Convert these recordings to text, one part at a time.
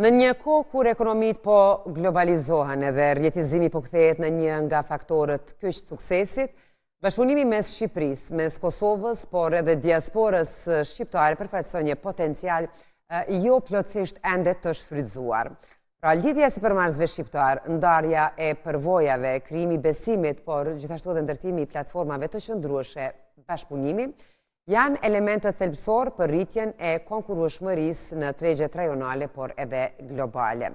Në një kohë kur ekonomit po globalizohen edhe rjetizimi po kthehet në një nga faktorët kyç suksesit, bashkëpunimi mes Shqipërisë, mes Kosovës, por edhe diasporës shqiptare përfaqëson një potencial jo plotësisht ende të shfrytzuar. Pra lidhja e sipërmarrësve shqiptar, ndarja e përvojave, krijimi i besimit, por gjithashtu edhe ndërtimi i platformave të qëndrueshme bashkëpunimi, janë elementet thelbësor për rritjen e konkurrueshmërisë në tregjet rajonale, por edhe globale.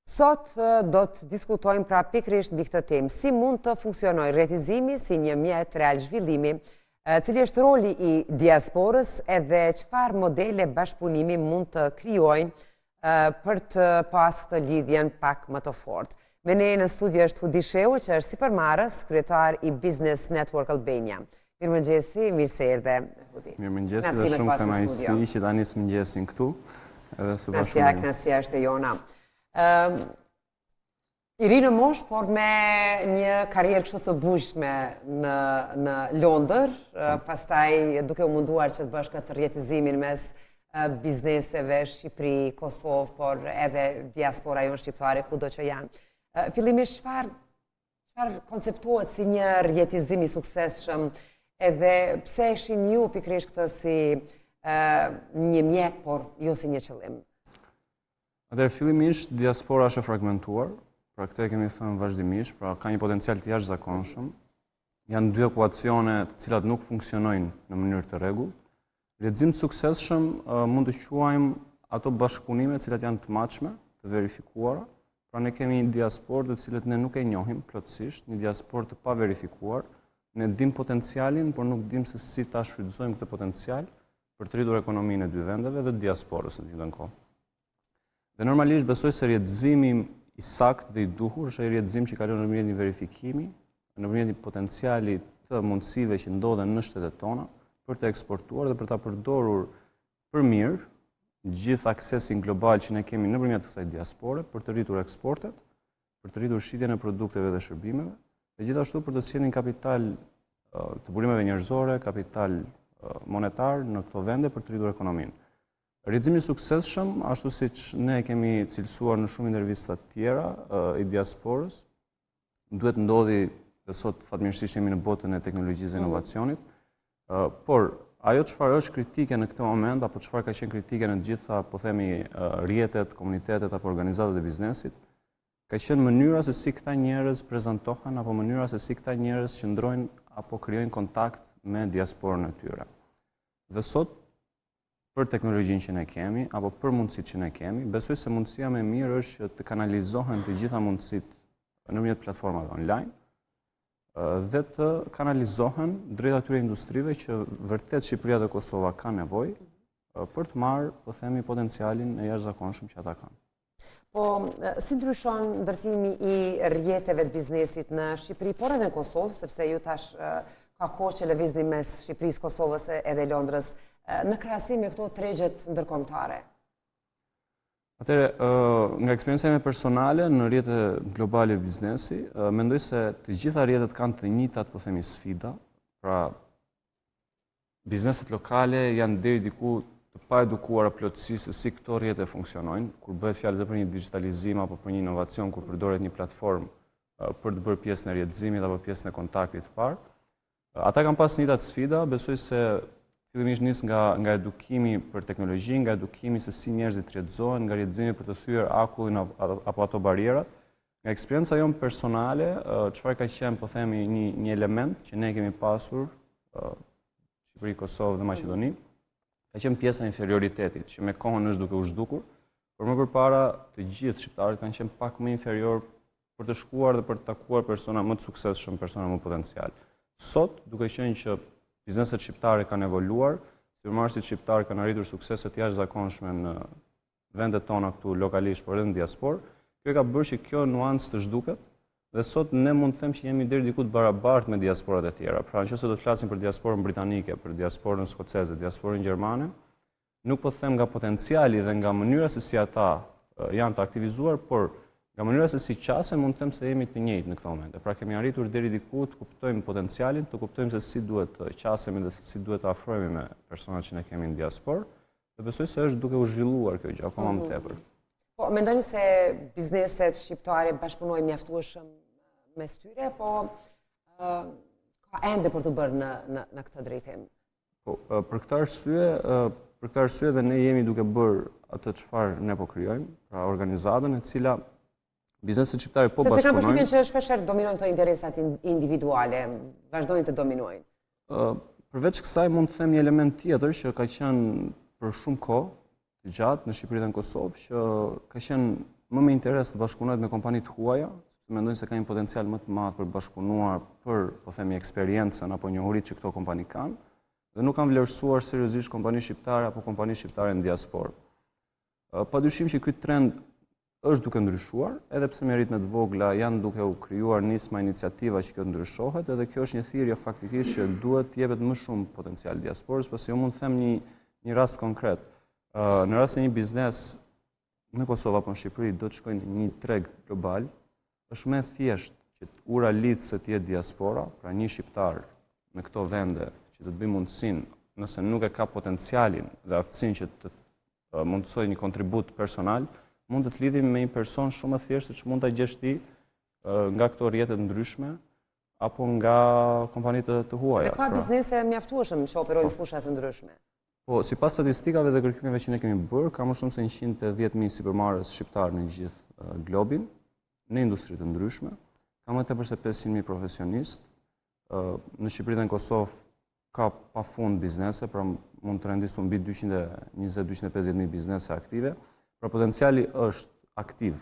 Sot do të diskutojmë pra pikërisht mbi këtë temë, si mund të funksionojë rretizimi si një mjet real zhvillimi, cili është roli i diasporës edhe çfarë modele bashkëpunimi mund të krijojnë për të pas këtë lidhjen pak më të fortë. Me ne në studio është Hudi Shehu, që është sipërmarrës, kryetar i Business Network Albania. Mirëmëngjesi, mirë se erdhe, Hudi. Mirëmëngjesi dhe shumë kënaqësi që ta nis mëngjesin këtu. Edhe së bashku. Kënaqësia është e jona. I ri në moshë, por me një karrierë kështu të bujshme në Londër, pastaj duke u munduar që të bësh këtë rjetizimin mes bizneseve Shqipëri, Kosovë, por edhe diaspora jonë shqiptare kudo që janë. Fillimisht çfarë konceptohet si një rjetizim i suksesshëm, edhe pse e shin ju pikërisht këtë si një mjet, por jo si një qëllim? Atëherë fillimisht diaspora është e fragmentuar, pra këtë kemi thënë vazhdimisht, pra ka një potencial të jashtëzakonshëm. Janë dy ekuacione të cilat nuk funksionojnë në mënyrë të rregullt. Rrjedhim të suksesshëm mund të quajmë ato bashkëpunime të cilat janë të matshme, të verifikuara. Pra ne kemi një diasporë të cilët ne nuk e njohim plotësisht, një diasporë të paverifikuar. Ne dim potencialin, por nuk dim se si ta shfrytëzojmë këtë potencial për të rritur ekonominë e dy vendeve dhe diasporës në të njëjtën kohë. Dhe normalisht besoj se rrjedhimi i saktë dhe i duhur është ai rrjedhim që kalon nëpërmjet një verifikimi, nëpërmjet një potenciali të mundësive që ndodhen në shtetet tona për të eksportuar dhe për ta përdorur për mirë gjithë aksesin global që ne kemi nëpërmjet kësaj diaspore për të rritur eksportet, për të rritur shitjen e produkteve dhe shërbimeve, dhe gjithashtu për të sjellë një kapital të burimeve njerëzore, kapital monetar në këto vende për të rritur ekonominë. Rrjedhimi i suksesshëm, ashtu siç ne kemi cilësuar në shumë intervista të tjera i diasporës, duhet ndodhi dhe sot fatmirësisht jemi në botën e teknologjisë dhe inovacionit, por ajo çfarë është kritike në këtë moment, apo çfarë ka qenë kritike në të gjitha, po themi, rrjetet, komunitetet apo organizatat e biznesit, ka qenë mënyra se si këta njerëz prezantohen apo mënyra se si këta njerëz qëndrojnë apo krijojnë kontakt me diasporën e tyre. Dhe sot, për teknologjinë që ne kemi, apo për mundësitë që ne kemi, besoj se mundësia më e mirë është që të kanalizohen të gjitha mundësitë nëpërmjet platformave online dhe të kanalizohen drejt atyre industrive që vërtet Shqipëria dhe Kosova kanë nevojë për të marrë, po themi, potencialin e jashtëzakonshëm që ata kanë. Po, si ndryshon ndërtimi i rrjeteve të biznesit në Shqipëri, por edhe në Kosovë, sepse ju tash ka kohë që lëvizni mes Shqipërisë, Kosovës edhe Londrës, në krahasim me këto tregjet ndërkombëtare? Atëherë, nga eksperjenca ime personale në rrjetet globale biznesi, mendoj se të gjitha rrjetet kanë të njëjtat, po themi, sfida. Pra, bizneset lokale janë deri diku të paedukuara plotësisht se si këto rrjete funksionojnë, kur bëhet fjalë për një digitalizim apo për një inovacion, kur përdoret një platformë për të bërë pjesën e rrjetëzimit apo pjesën e kontaktit të parë. Ata kanë pas njëjtat sfida, besoj se fillimisht nis nga edukimi për teknologji, nga edukimi se si njerëzit rrjetëzohen, nga rrjetëzimi për të thyer akullin apo ato barierat. Nga eksperjenca jonë personale, çfarë ka qenë, po themi, një element që ne kemi pasur Shqipëri, Kosovë dhe Maqedoni, ka qenë pjesa e inferioritetit, që me kohën është duke u zhdukur, por më përpara të gjithë shqiptarët kanë qenë pak më inferior për të shkuar dhe për të takuar persona më të suksesshëm, persona më potencial. Sot, duke qenë që bizneset shqiptare kanë evoluar, sipërmarrësit shqiptarë kanë arritur suksese të jashtëzakonshme në vendet tona këtu lokalisht, por edhe në diasporë, kjo ka bërë që kjo nuancë të zhduket, dhe sot ne mund të them që jemi deri diku të barabartë me diasporat e tjera. Pra, nëse do të flasim për diasporën britanike, për diasporën skoceze, diasporën gjermane, nuk po them nga potenciali dhe nga mënyra se si ata janë të aktivizuar, por nga mënyra se si qasen mund të them se jemi të njëjtë në këtë moment. Pra, kemi arritur deri diku të kuptojmë potencialin, të kuptojmë se si duhet të qasemi dhe se si duhet të afrohemi me personat që ne kemi në diasporë, dhe besoj se është duke u zhvilluar kjo gjë akoma më tepër. Po, mendoni se bizneset shqiptare bashkëpunojnë mjaftueshëm mes tyre, po ka ende për të bërë në këtë drejtim? Po, për këtë arsye dhe ne jemi duke bërë atë çfarë ne po krijojmë, pra organizatën e cila bizneset shqiptare po bashkëpunojnë. Sepse kam përshtypjen që shpeshherë dominojnë këto interesat individuale, vazhdojnë të dominojnë. Përveç kësaj mund të them një element tjetër që ka qenë për shumë kohë të gjatë në Shqipëri dhe në Kosovë, që ka qenë më me interes të bashkëpunohet me kompani të huaja, sepse mendojnë se ka një potencial më të madh për bashkëpunuar për, po themi, eksperiencën apo njohuritë që këto kompani kanë, dhe nuk kanë vlerësuar seriozisht kompani shqiptare apo kompani shqiptare në diasporë. Padyshim që ky trend është duke ndryshuar, edhe pse me ritme të vogla janë duke u krijuar nisma iniciativa që kjo të ndryshohet, edhe kjo është një thirrje faktikisht që duhet të jepet më shumë potencial diasporës, pasi unë mund të them një rast konkret. Në rast se një biznes në Kosovë apo në Shqipëri do të shkojnë në një treg global, është më thjesht që ura lidh se të jetë diaspora, pra një shqiptar në këto vende që do të bëjë mundësinë, nëse nuk e ka potencialin dhe aftësinë që të mundësoj një kontribut personal, mund të të lidhim me një person shumë të thjeshtë që mund ta gjesh ti nga këto rrjete të ndryshme apo nga kompanitë të huaja. Dhe ka biznese mjaftueshëm që operojnë fusha të ndryshme. Po, sipas statistikave dhe kërkimeve që ne kemi bërë, ka më shumë se 110.000 supermarkete shqiptar në gjithë globin, në industri të ndryshme, ka më tepër se 500.000 profesionistë. Në Shqipëri dhe në Kosovë ka pafund biznese, pra mund të rendisë mbi 220-250.000 biznese aktive. Pra potenciali është aktiv.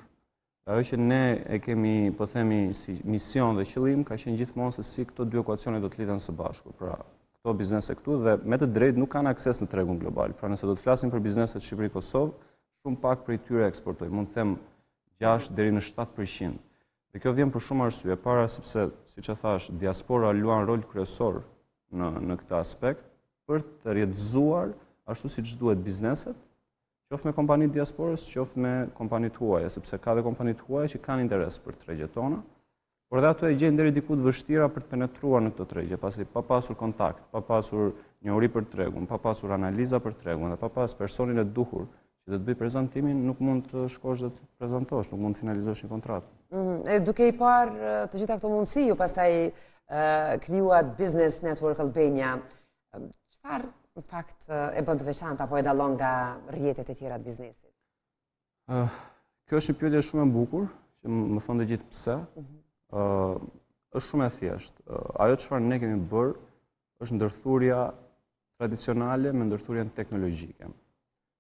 Ajo që ne e kemi, po themi, si mision dhe qëllim, ka qenë gjithmonë se si këto dy ekuacione do të lidhen së bashku. Pra, këto biznese këtu dhe me të drejtë nuk kanë akses në tregun global. Pra, nëse do të flasim për bizneset Shqipëri-Kosovë, shumë pak prej tyre eksportojnë. Mund të them 6 deri në 7%. Dhe kjo vjen për shumë arsye. Para sepse, siç e thash, diaspora luan rol kryesor në këtë aspekt për të rrjedhëzuar ashtu siç duhet bizneset, qoftë me kompanitë diasporës, qoftë me kompanitë huaja, sepse ka dhe kompanitë huaja që kanë interes për tregjet tona, por dhe ato e gjejnë deri diku të vështira për të penetruar në këto tregje, pasi pa pasur kontakt, pa pasur njohuri për tregun, pa pasur analiza për tregun dhe pa pas personin e duhur që do të bëj prezantimin, nuk mund të shkosh dhe të prezantosh, nuk mund të finalizosh një kontratë. Duke i parë të gjitha këto mundësi, ju pastaj krijuat Business Network Albania, çfarë në fakt e bën të veçantë apo e dallon nga rrjetet e tjera të biznesit? Kjo është një pyetje shumë e bukur, që më thonë të gjithë pse. Është shumë e thjeshtë. Ajo çfarë ne kemi bërë është ndërthurja tradicionale me ndërthurjen teknologjike.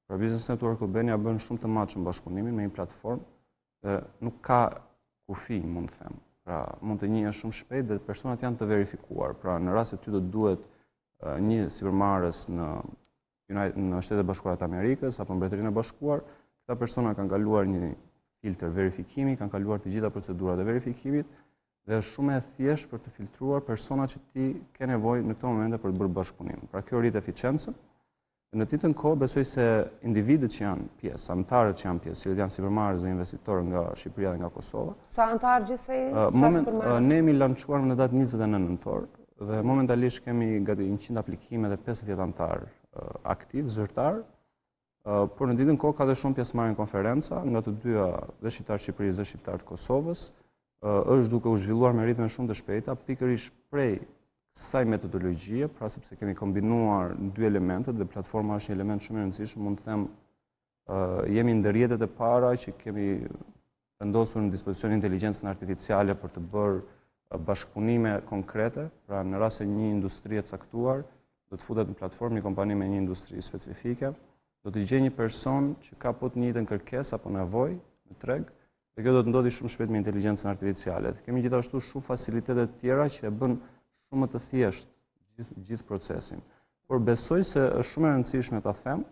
Pra Business Network Albania bën shumë të matshëm bashkëpunimin me një platformë dhe nuk ka kufi, mund të them. Pra mund të njihesh shumë shpejt dhe personat janë të verifikuar. Pra në rast se ty do të duhet një sipërmarrës në Shtetet Bashkuara të Amerikës apo në Mbretërinë e Bashkuar, këta persona kanë kaluar një filtr verifikimi, kanë kaluar të gjitha procedurat e verifikimit dhe është shumë e thjeshtë për të filtruar personat që ti ke nevojë në këto momente për të bërë bashkëpunim. Pra kjo rrit eficiencën. Në të njëjtën kohë besoj se individët që janë pjesë, anëtarët që janë pjesë, cilët janë sipërmarrës dhe investitorë nga Shqipëria dhe nga Kosova. Sa anëtarë gjithsej? Sa sipërmarrës? Ne jemi lançuar në datë 29 nëntor dhe momentalisht kemi gati 100 aplikime dhe 50 anëtarë aktiv, zyrtar. Por në ditën kohë ka dhe shumë pjesëmarrje në konferenca nga të dyja, dhe shqiptarë Shqipërisë dhe shqiptarë të Kosovës. Është duke u zhvilluar me ritme shumë të shpejta, pikërisht prej kësaj metodologjie, pra sepse kemi kombinuar dy elementet dhe platforma është një element shumë i rëndësishëm, mund të them jemi ndër rrjetet e para që kemi vendosur në dispozicion inteligjencën artificiale për të bërë bashkëpunime konkrete, pra në rast se një industri e caktuar do të futet në platformë një kompani me një industri specifike, do të gjejë një person që ka po të njëjtën kërkesë apo nevojë në treg, dhe kjo do të ndodhi shumë shpejt me inteligjencën artificiale. Kemi gjithashtu shumë facilitete të tjera që e bën shumë më të thjeshtë gjithë procesin. Por besoj se është shumë e rëndësishme ta them,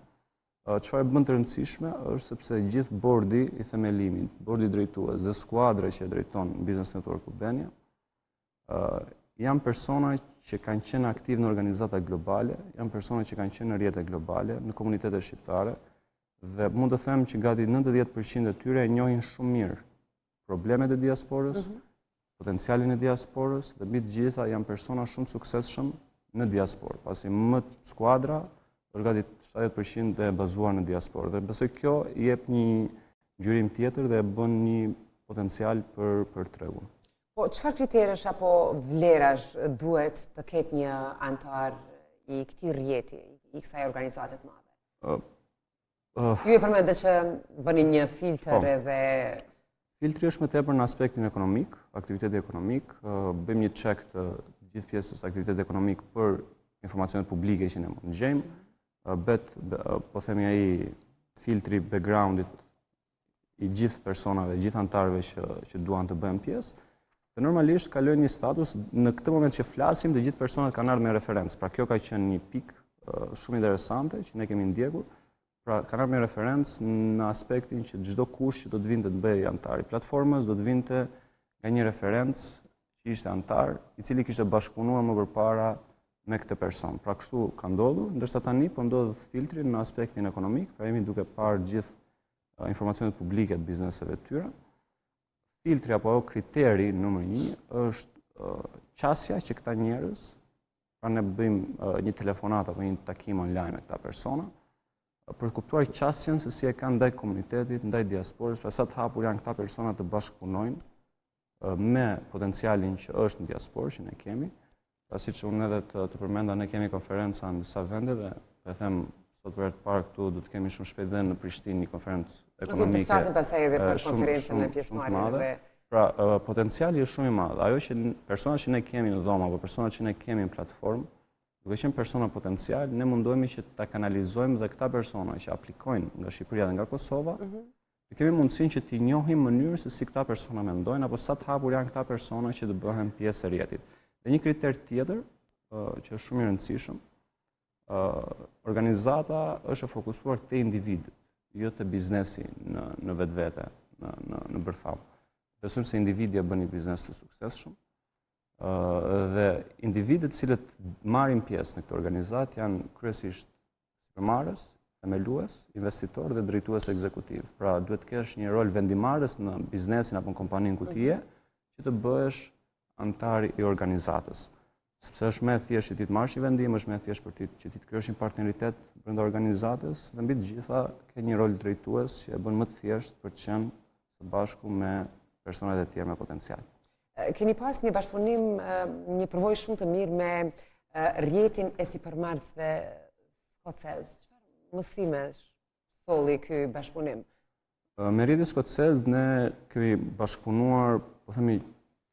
çfarë e bën të rëndësishme është sepse gjithë bordi i themelimit, bordi drejtues dhe skuadra që e drejton Business Network Albania, janë persona që kanë qenë aktiv në organizata globale, janë persona që kanë qenë në rrjete globale, në komunitetet shqiptare, dhe mund të them që gati 90% e tyre e njohin shumë mirë problemet e diasporës, potencialin e diasporës, dhe mbi të gjitha janë persona shumë suksesshëm në diasporë, pasi më skuadra është gati 70% e bazuar në diasporë. Dhe besoj kjo jep një ngjyrim tjetër dhe e bën një potencial për tregun. Po, çfarë kriterësh apo vlerash duhet të ketë një antar i këtij rrjeti, i kësaj organizate të madhe? Ju e përmendët që bëni një filtr edhe... Filtri është më tepër në aspektin ekonomik, aktiviteti ekonomik, bëjmë një check të gjithë pjesës aktivitetit ekonomik për informacionet publike që ne mund të gjejmë, po themi ai filtri backgroundit i gjithë personave, gjithë antarëve që duan të bëjnë pjesë, dhe normalisht kalojnë një status, në këtë moment që flasim, të gjithë personat kanë ardhur me referencë. Pra kjo ka qenë një pikë shumë interesante që ne kemi ndjekur. Pra kanë ardhur me referencë në aspektin që çdo kush që do të vinte të bëjë antar i platformës, do të vinte nga një referencë që ishte antar, i cili kishte bashkëpunuar më përpara me këtë person. Pra kështu ka ndodhur, ndërsa tani po ndodh filtri në aspektin ekonomik, pra jemi duke parë gjithë informacionet publike të bizneseve të tyre. Filtri apo kriteri numër 1 është qasja që këta njerëz, pra ne bëjmë një telefonat apo një takim online me këta persona, për të kuptuar qasjen se si e kanë ndaj komunitetit, ndaj diasporës, pra sa të hapur janë këta persona të bashkëpunojnë me potencialin që është në diasporë që ne kemi. Pra siç unë edhe të përmenda, ne kemi konferenca në disa vende dhe e them sot për të parë këtu do të kemi shumë shpejt dhe në Prishtinë një konferencë ekonomike. Do të flasim pastaj edhe për konferencën e pjesëmarrjeve. Pra potenciali është shumë i madh. Ajo që personat që ne kemi në dhomë apo personat që ne kemi në platformë, duke qenë persona potencial, ne mundohemi që ta kanalizojmë dhe këta persona që aplikojnë nga Shqipëria dhe nga Kosova, dhe kemi mundësinë që t'i njohim mënyrën se si këta persona mendojnë apo sa të hapur janë këta persona që të bëhen pjesë e rrjetit. Dhe një kriter tjetër që është shumë i rëndësishëm, organizata është e fokusuar te individët, jo te biznesi në vetvete, në bërtham. Besojmë se individja bën një biznes të suksesshëm dhe individët cilët marrin pjesë në këtë organizatë janë kryesisht sipërmarrës, themelues, investitor dhe drejtues ekzekutiv. Pra duhet të kesh një rol vendimarrës në biznesin apo në kompaninë ku ti je, që të bëhesh antar i organizatës. Sepse është më e thjeshtë që ti të marrësh një vendim, është më e thjeshtë për që ti të krijosh një partneritet brenda organizatës dhe mbi të gjitha ke një rol drejtues që e bën më të thjeshtë për të qenë së bashku me personat e tjerë me potencial. Keni pas një bashkëpunim, një përvojë shumë të mirë me rrjetin e sipërmarrësve skocez. Çfarë mësime solli ky bashkëpunim? Me rrjetin skocez ne kemi bashkëpunuar, po themi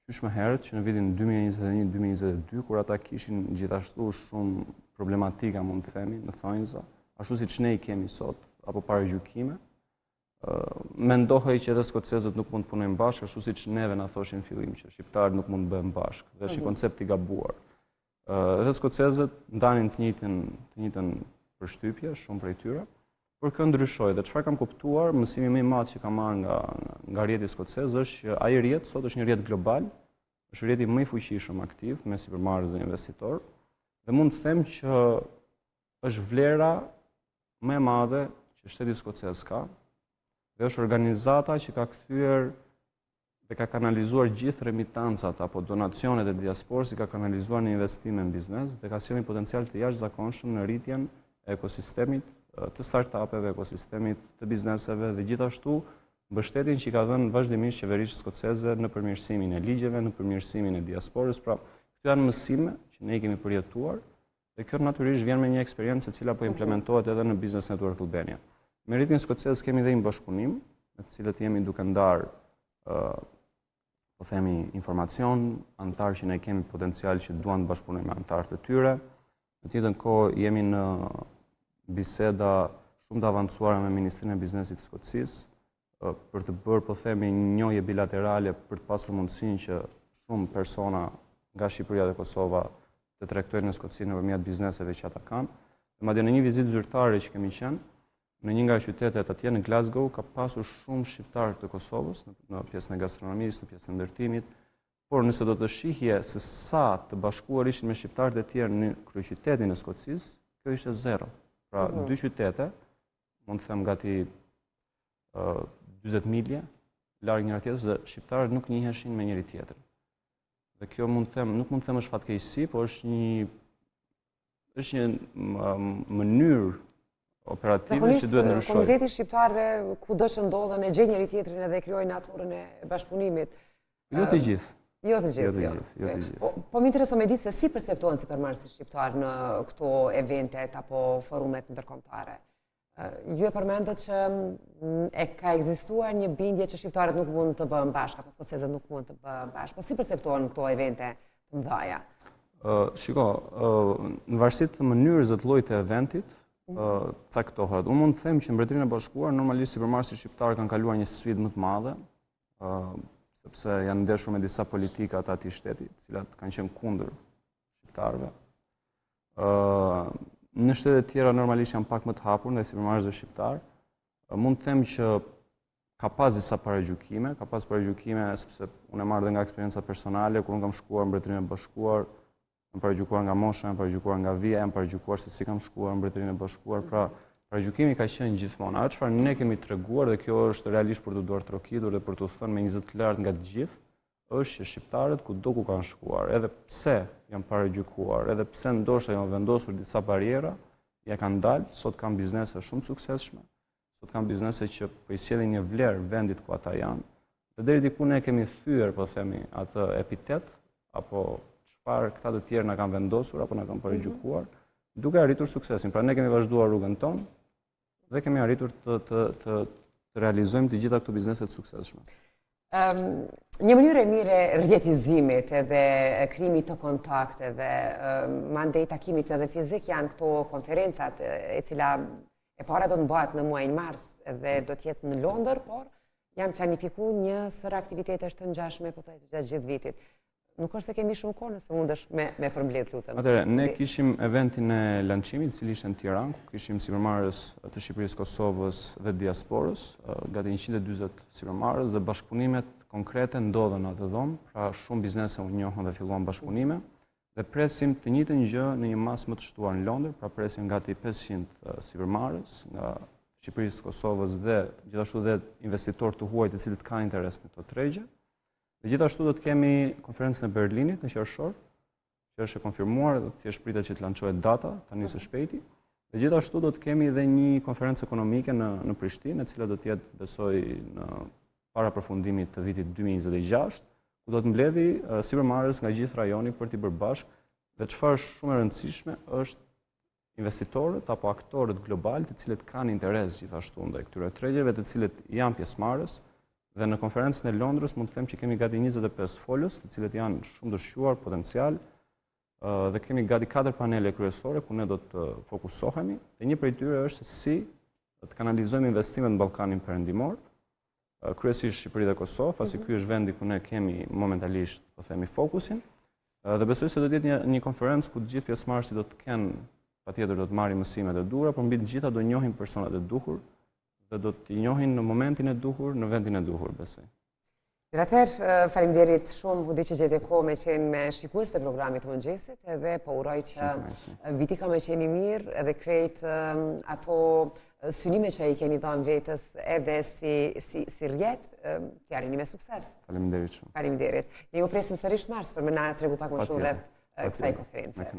qysh më herët, që në vitin 2021-2022, kur ata kishin gjithashtu shumë problematika, mund të themi, në thonjza, ashtu siç ne i kemi sot, apo paragjykime. Mendohej që edhe skocezët nuk mund të punojnë bashkë, ashtu siç neve na thoshin në fillim që shqiptarët nuk mund të bëhen bashkë, dhe është një koncept i gabuar. Edhe skocezët ndanin të njëjtën përshtypje, shumë prej tyre, por kjo ndryshoi dhe çfarë kam kuptuar, mësimi më i madh që kam marrë nga rrjeti skocez është që ai rrjet sot është një rrjet global, është rrjeti më i fuqishëm aktiv me sipërmarrës dhe investitor, dhe mund të them që është vlera më e madhe që shteti skocez ka. Dhe është organizata që ka kthyer dhe ka kanalizuar gjithë remitancat apo donacionet e diasporës, i ka kanalizuar në investime në biznes dhe ka sjellë një potencial të jashtëzakonshëm në rritjen e ekosistemit të startupeve, ekosistemit të bizneseve dhe gjithashtu mbështetjen që i ka dhënë vazhdimisht qeverisë skoceze në përmirësimin e ligjeve, në përmirësimin e diasporës. Pra, këto janë mësime që ne i kemi përjetuar dhe kjo natyrisht vjen me një eksperiencë e cila po implementohet edhe në Business Network Albania. Me rrjetin skocez kemi dhe një bashkëpunim, me të cilët jemi duke ndarë, po themi, informacion, antarë që ne kemi potencial që duan të bashkëpunojnë me antarë të tyre. Në të njëjtën kohë jemi në biseda shumë të avancuara me Ministrinë e Biznesit të Skocisë për të bërë, po themi, njohje bilaterale për të pasur mundësinë që shumë persona nga Shqipëria dhe Kosova të tregtojnë në Skoci nëpërmjet bizneseve që ata kanë. Madje në një vizitë zyrtare që kemi qenë, në një nga qytetet atje në Glasgow ka pasur shumë shqiptarë të Kosovës në pjesën e gastronomisë, në pjesën e ndërtimit, por nëse do të shihje se sa të bashkuar ishin me shqiptarët e tjerë në kryeqytetin e Skocisë, kjo ishte zero. Pra, dy qytete, mund të them gati 40 milje larg njëra tjetrës dhe shqiptarët nuk njiheshin me njëri tjetrin. Dhe kjo mund të them, nuk mund të them është fatkeqësi, por është një mënyrë operative që duhet ndryshojë. Komiteti shqiptarëve kudo që ndodhen e gjejnë njëri tjetrin edhe krijojnë naturën e bashkëpunimit. Jo të gjithë. Jo të gjithë. Po më intereson me ditë se si perceptohen supermarketet shqiptar në këto eventet apo forumet ndërkombëtare. Ju e përmendët që e ka ekzistuar një bindje që shqiptarët nuk mund të bëhen bashkë, apo skocezët nuk mund të bëhen bashkë. Po si perceptohen këto evente të mëdha? Shiko, në varësi të mënyrës dhe të llojit të eventit, caktohet. Unë mund të them që në Mbretërinë e Bashkuar normalisht supermarketet shqiptarë kanë kaluar një sfidë më të madhe, sepse janë ndeshur me disa politika të atij shteti, të cilat kanë qenë kundër shqiptarëve. Në shtete tjera normalisht janë pak më të hapur ndaj supermarketëve shqiptar. Mund të them që ka pas disa paragjykime, sepse unë e marr dhe nga eksperienca personale, kur unë kam shkuar në Mbretërinë e Bashkuar, jam paragjykuar nga mosha, jam paragjykuar nga vija, jam paragjykuar se si kam shkuar në Mbretërinë e Bashkuar, pra paragjykimi ka qenë gjithmonë. Atë çfarë ne kemi treguar dhe kjo është realisht për të duar trokitur dhe për të thënë me 20 të lartë nga të gjithë, është që shqiptarët kudo ku kanë shkuar, edhe pse janë paragjykuar, edhe pse ndoshta janë vendosur disa barriera, ja kanë dalë, sot kanë biznese shumë të suksesshme, sot kanë biznese që po i sjellin një vlerë vendit ku ata janë. Dhe deri diku ne kemi thyer, po themi, atë epitet apo çfarë këta të tjerë na kanë vendosur apo na kanë paragjykuar, duke arritur suksesin. Pra ne kemi vazhduar rrugën tonë dhe kemi arritur të realizojmë të gjitha këto biznese të suksesshme. Një mënyrë e mirë e rrjetizimit edhe krijimit të kontakteve, mandej takimit edhe fizik janë këto konferencat e cila e para do të bëhet në muajin mars dhe do të jetë në Londër, por janë planifikuar një sër aktivitetesh të ngjashme pothuajse gjatë gjithë vitit. Nuk është se kemi shumë kohë, nëse mundesh me përmbledh, lutem. Atëherë, ne kishim eventin e lançimit, i cili ishte në Tiranë, ku kishim supermarketës të Shqipërisë, Kosovës dhe diasporës, gati 140 supermarketës dhe bashkëpunimet konkrete ndodhen atë dhomë, pra shumë biznese u njohën dhe filluan bashkëpunime, dhe presim të njëjtën gjë në një mas më të shtuar në Londër, pra presim gati 500 supermarketës nga Shqipërisë, Kosovës dhe gjithashtu dhe investitorë të huaj të cilët kanë interes në këto tregje. Dhe gjithashtu do të kemi konferencën e Berlinit në qershor, që është e konfirmuar dhe thjesht pritet që të lançohet data tani së shpejti. Dhe gjithashtu do të kemi edhe një konferencë ekonomike në Prishtinë, e cila do të jetë, besoj, në parapërfundimit të vitit 2026, ku do të mbledhi supermarketës nga gjithë rajoni për t'i bërë bashkë. Dhe çfarë është shumë e rëndësishme është investitorët apo aktorët global të cilët kanë interes gjithashtu ndaj këtyre tregjeve, të cilët janë pjesëmarrës. Dhe në konferencën e Londrës mund të them që kemi gati 25 folës, të cilët janë shumë të shquar, potencial, dhe kemi gati 4 panele kryesore ku ne do të fokusohemi. Dhe një prej tyre është se si të kanalizojmë investimet në Ballkanin Perëndimor, kryesisht Shqipëri dhe Kosovë, pasi ky është vendi ku ne kemi momentalisht, po themi, fokusin. Dhe besoj se do të jetë një konferencë ku të gjithë pjesëmarrësit do të kenë, patjetër do të marrin mësimet e duhura, por mbi të gjitha do njohin personat e duhur dhe do t'i njohin në momentin e duhur, në vendin e duhur, besoj. Atëherë, faleminderit shumë, u di që gjete kohë me qenë me shikuesit e programit të mëngjesit, edhe po uroj që viti ka me qenë i mirë edhe krejt ato synime që i keni dhënë vetës edhe si rjet, t'ja rini me sukses. Faleminderit shumë. Faleminderit. Ne ju presim sërish mars për më na tregu pak më shumë rreth kësaj konference.